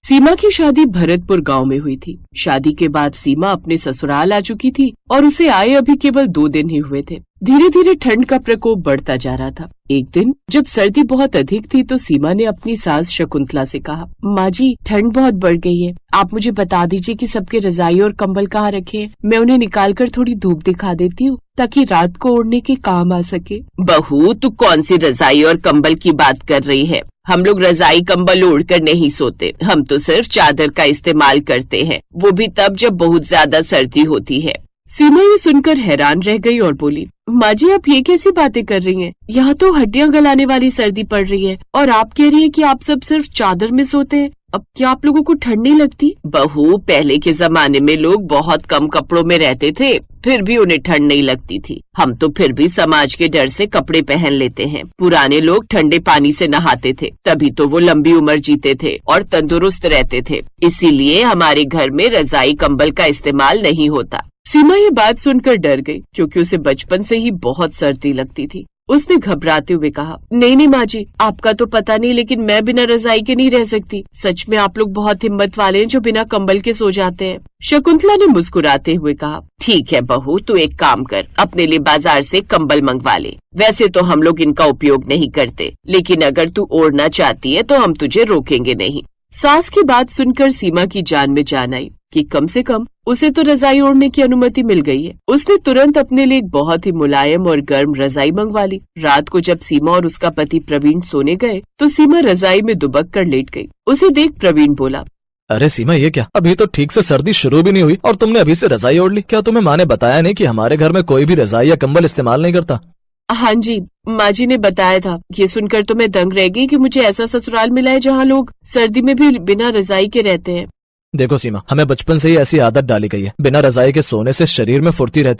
सीमा की शादी भरतपुर गांव में हुई थी। शादी के बाद सीमा अपने ससुराल आ चुकी थी और उसे आए अभी केवल 2 दिन ही हुए थे। धीरे धीरे ठंड का प्रकोप बढ़ता जा रहा था। एक दिन जब सर्दी बहुत अधिक थी तो सीमा ने अपनी सास शकुंतला से कहा, माँ जी, ठंड बहुत बढ़ गई है, आप मुझे बता दीजिए कि सबके रजाई और कंबल कहाँ रखे हैं। मैं उन्हें निकाल कर थोड़ी धूप दिखा देती हूँ ताकि रात को ओढ़ने के काम आ सके। बहू, तू कौन सी रजाई और कंबल की बात कर रही है? हम लोग रजाई कंबल ओढ़कर नहीं सोते, हम तो सिर्फ चादर का इस्तेमाल करते हैं, वो भी तब जब बहुत ज्यादा सर्दी होती है। सीमा ये सुनकर हैरान रह गई और बोली, माँ जी, आप ये कैसी बातें कर रही हैं? यहाँ तो हड्डियाँ गलाने वाली सर्दी पड़ रही है और आप कह रही हैं कि आप सब सिर्फ चादर में सोते हैं। अब क्या आप लोगों को ठंड नहीं लगती? बहू, पहले के जमाने में लोग बहुत कम कपड़ों में रहते थे, फिर भी उन्हें ठंड नहीं लगती थी। हम तो फिर भी समाज के डर से कपड़े पहन लेते हैं। पुराने लोग ठंडे पानी से नहाते थे, तभी तो वो लंबी उम्र जीते थे और तंदुरुस्त रहते थे। इसीलिए हमारे घर में रजाई कंबल का इस्तेमाल नहीं होता। सीमा ये बात सुनकर डर गई क्योंकि उसे बचपन से ही बहुत सर्दी लगती थी। उसने घबराते हुए कहा, नहीं नहीं माँ जी, आपका तो पता नहीं, लेकिन मैं बिना रजाई के नहीं रह सकती। सच में आप लोग बहुत हिम्मत वाले हैं जो बिना कंबल के सो जाते हैं। शकुंतला ने मुस्कुराते हुए कहा, ठीक है बहू, तू एक काम कर, अपने लिए बाजार से कंबल मंगवा ले। वैसे तो हम लोग इनका उपयोग नहीं करते, लेकिन अगर तू ओढ़ना चाहती है तो हम तुझे रोकेंगे नहीं। सास की बात सुनकर सीमा की जान में जान आई कि कम से कम उसे तो रजाई ओढ़ने की अनुमति मिल गई है। उसने तुरंत अपने लिए एक बहुत ही मुलायम और गर्म रजाई मंगवा ली। रात को जब सीमा और उसका पति प्रवीण सोने गए तो सीमा रजाई में दुबक कर लेट गई। उसे देख प्रवीण बोला, अरे सीमा, ये क्या? अभी तो ठीक से सर्दी शुरू भी नहीं हुई और तुमने अभी से रजाई ओढ़ ली। क्या तुम्हें माँ ने बताया नहीं कि हमारे घर में कोई भी रजाई या कंबल इस्तेमाल नहीं करता? हाँ जी, माँ जी ने बताया था। ये सुनकर तो मैं दंग रह गई कि मुझे ऐसा ससुराल मिला है जहाँ लोग सर्दी में भी बिना रजाई के रहते हैं। देखो सीमा, हमें बचपन से ही ऐसी आदत डाली गई है, बिना रजाई के सोने से शरीर में फुर्ती रहती